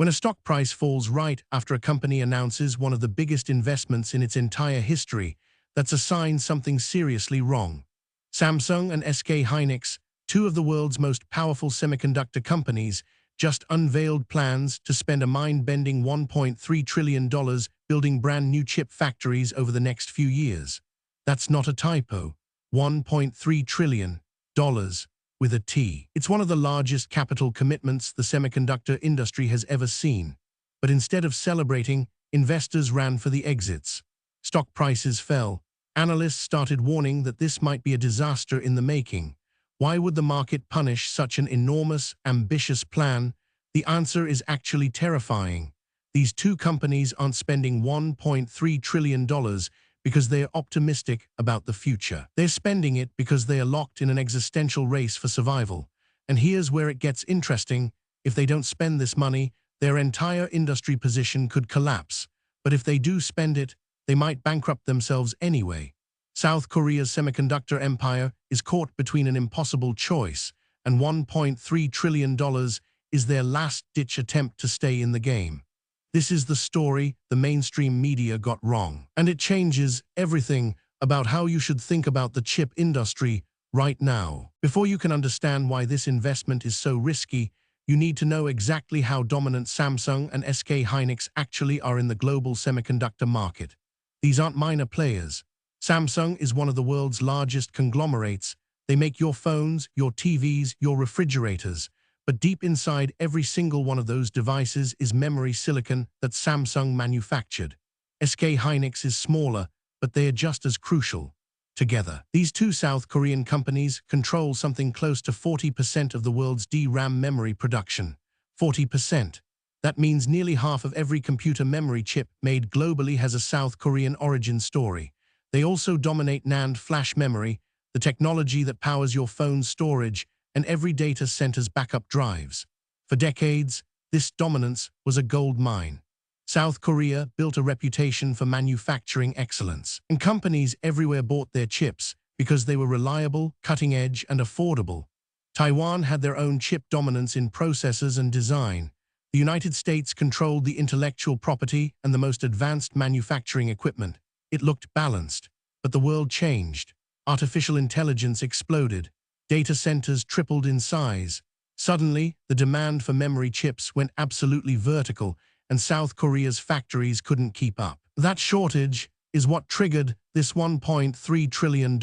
When a stock price falls right after a company announces one of the biggest investments in its entire history, that's a sign something seriously wrong. Samsung and SK Hynix, two of the world's most powerful semiconductor companies, just unveiled plans to spend a mind-bending $1.3 trillion building brand-new chip factories over the next few years. That's not a typo. $1.3 trillion. With a T. It's one of the largest capital commitments the semiconductor industry has ever seen. But instead of celebrating, investors ran for the exits. Stock prices fell. Analysts started warning that this might be a disaster in the making. Why would the market punish such an enormous, ambitious plan? The answer is actually terrifying. These two companies aren't spending $1.3 trillion because they are optimistic about the future. They're spending it because they are locked in an existential race for survival. And here's where it gets interesting. If they don't spend this money, their entire industry position could collapse. But if they do spend it, they might bankrupt themselves anyway. South Korea's semiconductor empire is caught between an impossible choice, and $1.3 trillion is their last-ditch attempt to stay in the game. This is the story the mainstream media got wrong. And it changes everything about how you should think about the chip industry right now. Before you can understand why this investment is so risky, you need to know exactly how dominant Samsung and SK Hynix actually are in the global semiconductor market. These aren't minor players. Samsung is one of the world's largest conglomerates. They make your phones, your TVs, your refrigerators. But deep inside every single one of those devices is memory silicon that Samsung manufactured. SK Hynix is smaller, but they are just as crucial. Together, these two South Korean companies control something close to 40% of the world's DRAM memory production. 40%. That means nearly half of every computer memory chip made globally has a South Korean origin story. They also dominate NAND flash memory, the technology that powers your phone's storage, and every data center's backup drives. For decades, this dominance was a gold mine. South Korea built a reputation for manufacturing excellence, and companies everywhere bought their chips because they were reliable, cutting-edge, and affordable. Taiwan had their own chip dominance in processors and design. The United States controlled the intellectual property and the most advanced manufacturing equipment. It looked balanced, but the world changed. Artificial intelligence exploded. Data centers tripled in size. Suddenly, the demand for memory chips went absolutely vertical, and South Korea's factories couldn't keep up. That shortage is what triggered this $1.3 trillion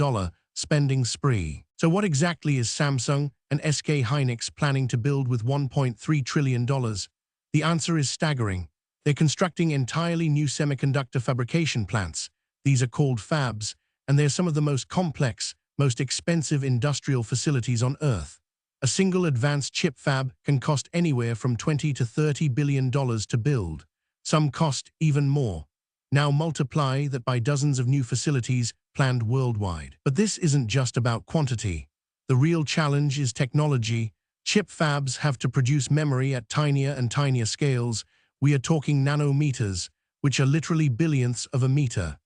spending spree. So what exactly is Samsung and SK Hynix planning to build with $1.3 trillion? The answer is staggering. They're constructing entirely new semiconductor fabrication plants. These are called fabs, and they're some of the most complex, most expensive industrial facilities on Earth. A single advanced chip fab can cost anywhere from $20 to $30 billion to build. Some cost even more. Now multiply that by dozens of new facilities planned worldwide. But this isn't just about quantity. The real challenge is technology. Chip fabs have to produce memory at tinier and tinier scales. We are talking nanometers, which are literally billionths of a meter.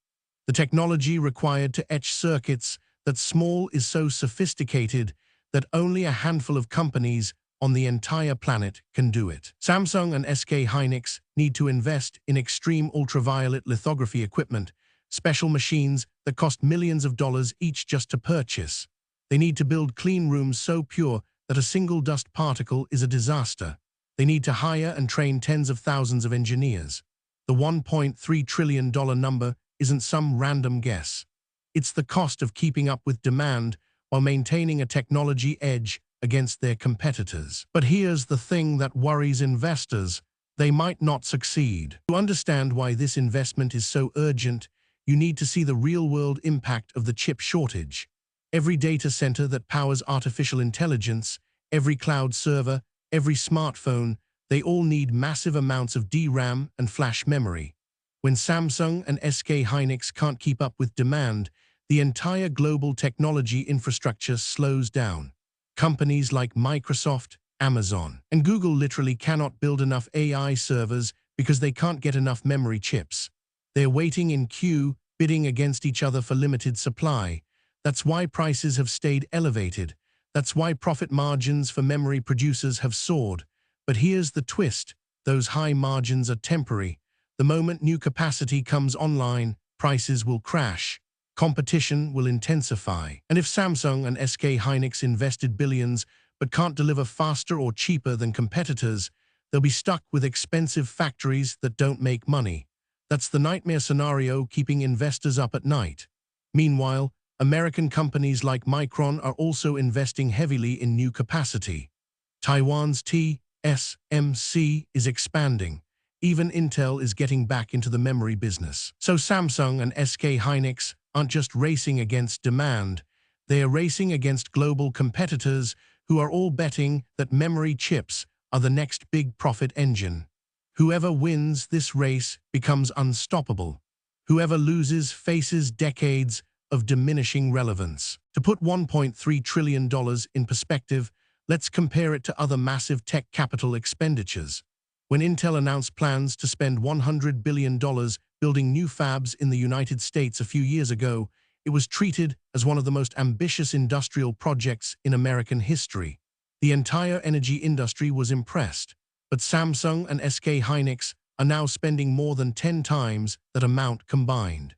The technology required to etch circuits that small is so sophisticated that only a handful of companies on the entire planet can do it. Samsung and SK Hynix need to invest in extreme ultraviolet lithography equipment, special machines that cost millions of dollars each just to purchase. They need to build clean rooms so pure that a single dust particle is a disaster. They need to hire and train tens of thousands of engineers. The $1.3 trillion number isn't some random guess. It's the cost of keeping up with demand while maintaining a technology edge against their competitors. But here's the thing that worries investors. They might not succeed. To understand why this investment is so urgent, you need to see the real-world impact of the chip shortage. Every data center that powers artificial intelligence, every cloud server, every smartphone, they all need massive amounts of DRAM and flash memory. When Samsung and SK Hynix can't keep up with demand, the entire global technology infrastructure slows down. Companies like Microsoft, Amazon, and Google literally cannot build enough AI servers because they can't get enough memory chips. They're waiting in queue, bidding against each other for limited supply. That's why prices have stayed elevated. That's why profit margins for memory producers have soared. But here's the twist. those high margins are temporary. The moment new capacity comes online, prices will crash. Competition will intensify. And if Samsung and SK Hynix invested billions but can't deliver faster or cheaper than competitors, they'll be stuck with expensive factories that don't make money. That's the nightmare scenario keeping investors up at night. Meanwhile, American companies like Micron are also investing heavily in new capacity. Taiwan's TSMC is expanding. Even Intel is getting back into the memory business. So Samsung and SK Hynix aren't just racing against demand, they are racing against global competitors who are all betting that memory chips are the next big profit engine. Whoever wins this race becomes unstoppable. Whoever loses faces decades of diminishing relevance. To put $1.3 trillion in perspective, let's compare it to other massive tech capital expenditures. When Intel announced plans to spend $100 billion building new fabs in the United States a few years ago, it was treated as one of the most ambitious industrial projects in American history. The entire energy industry was impressed, but Samsung and SK Hynix are now spending more than 10 times that amount combined.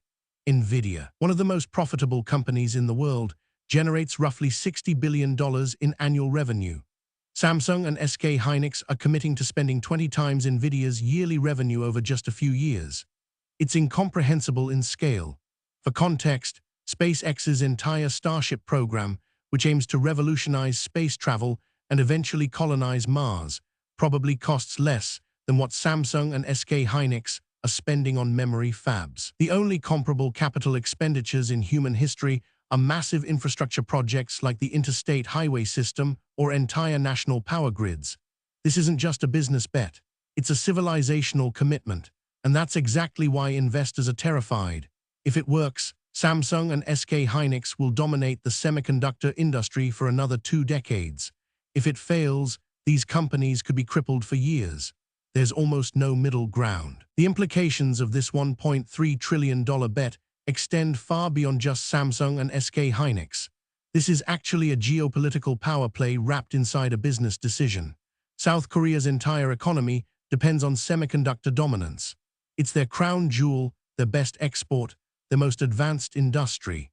Nvidia, one of the most profitable companies in the world, generates roughly $60 billion in annual revenue. Samsung and SK Hynix are committing to spending 20 times Nvidia's yearly revenue over just a few years. It's incomprehensible in scale. For context, SpaceX's entire Starship program, which aims to revolutionize space travel and eventually colonize Mars, probably costs less than what Samsung and SK Hynix are spending on memory fabs. The only comparable capital expenditures in human history are massive infrastructure projects like the interstate highway system or entire national power grids. This isn't just a business bet, it's a civilizational commitment, and that's exactly why investors are terrified. If it works, Samsung and SK Hynix will dominate the semiconductor industry for another 2 decades. If it fails, these companies could be crippled for years. There's almost no middle ground. The implications of this $1.3 trillion bet extend far beyond just Samsung and SK Hynix. This is actually a geopolitical power play wrapped inside a business decision. South Korea's entire economy depends on semiconductor dominance. It's their crown jewel, their best export, their most advanced industry.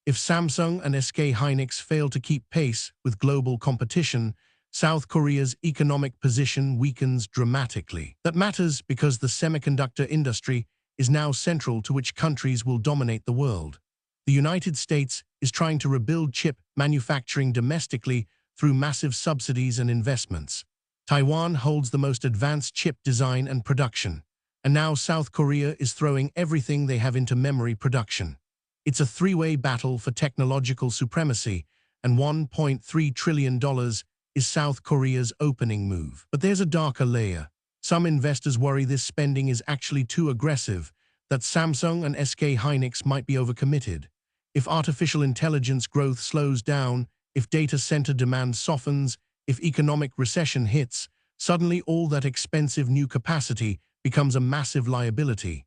If Samsung and SK Hynix fail to keep pace with global competition, South Korea's economic position weakens dramatically. That matters because the semiconductor industry is now central to which countries will dominate the world. The United States is trying to rebuild chip manufacturing domestically through massive subsidies and investments. Taiwan holds the most advanced chip design and production. And now South Korea is throwing everything they have into memory production. It's a three-way battle for technological supremacy, and $1.3 trillion is South Korea's opening move. But there's a darker layer. Some investors worry this spending is actually too aggressive, that Samsung and SK Hynix might be overcommitted. If artificial intelligence growth slows down, if data center demand softens, if economic recession hits, suddenly all that expensive new capacity becomes a massive liability.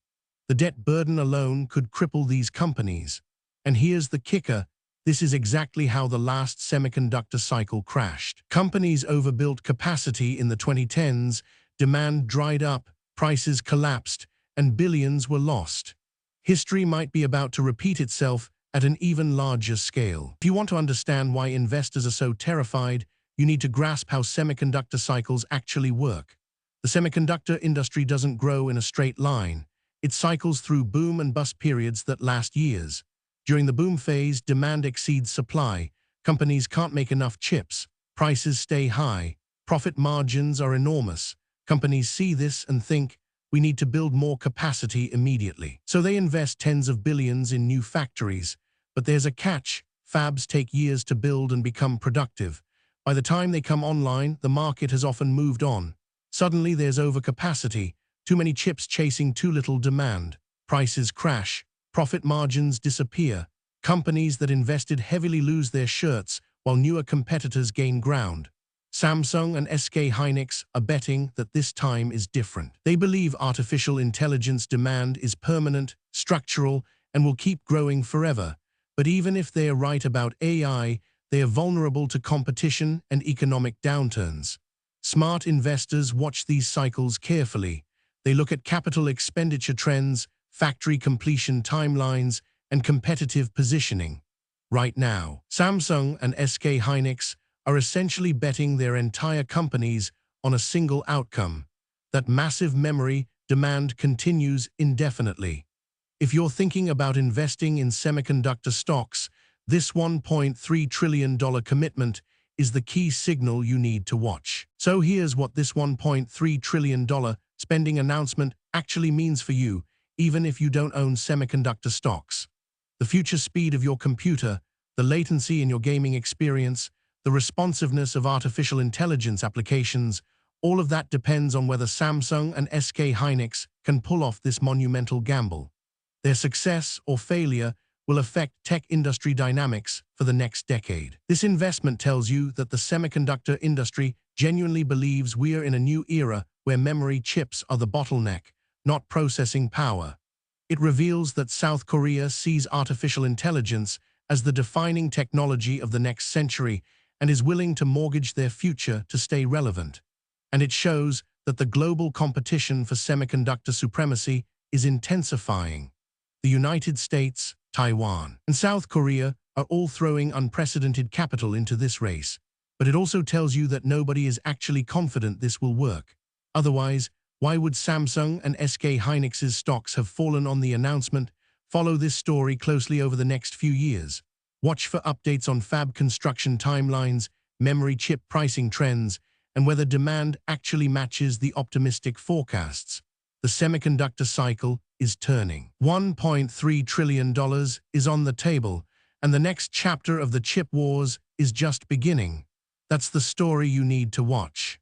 The debt burden alone could cripple these companies. And here's the kicker. This is exactly how the last semiconductor cycle crashed. Companies overbuilt capacity in the 2010s, demand dried up, prices collapsed, and billions were lost. History might be about to repeat itself at an even larger scale. If you want to understand why investors are so terrified, you need to grasp how semiconductor cycles actually work. The semiconductor industry doesn't grow in a straight line. It cycles through boom and bust periods that last years. During the boom phase, demand exceeds supply. Companies can't make enough chips. Prices stay high. Profit margins are enormous. Companies see this and think, we need to build more capacity immediately. So they invest tens of billions in new factories. But there's a catch. Fabs take years to build and become productive. By the time they come online, the market has often moved on. Suddenly there's overcapacity, too many chips chasing too little demand. Prices crash, profit margins disappear. Companies that invested heavily lose their shirts while newer competitors gain ground. Samsung and SK Hynix are betting that this time is different. They believe artificial intelligence demand is permanent, structural, and will keep growing forever. But even if they are right about AI, they are vulnerable to competition and economic downturns. Smart investors watch these cycles carefully. They look at capital expenditure trends, factory completion timelines, and competitive positioning. Right now, Samsung and SK Hynix are essentially betting their entire companies on a single outcome: that massive memory demand continues indefinitely. If you're thinking about investing in semiconductor stocks, this $1.3 trillion commitment is the key signal you need to watch. So here's what this $1.3 trillion spending announcement actually means for you, even if you don't own semiconductor stocks. The future speed of your computer, the latency in your gaming experience, the responsiveness of artificial intelligence applications, all of that depends on whether Samsung and SK Hynix can pull off this monumental gamble. Their success or failure will affect tech industry dynamics for the next decade. This investment tells you that the semiconductor industry genuinely believes we're in a new era where memory chips are the bottleneck, not processing power. It reveals that South Korea sees artificial intelligence as the defining technology of the next century and is willing to mortgage their future to stay relevant. And it shows that the global competition for semiconductor supremacy is intensifying. The United States, Taiwan, and South Korea are all throwing unprecedented capital into this race, but it also tells you that nobody is actually confident this will work. Otherwise, why would Samsung and SK Hynix's stocks have fallen on the announcement? Follow this story closely over the next few years. Watch for updates on fab construction timelines, memory chip pricing trends, and whether demand actually matches the optimistic forecasts. The semiconductor cycle is turning. $1.3 trillion is on the table, and the next chapter of the chip wars is just beginning. That's the story you need to watch.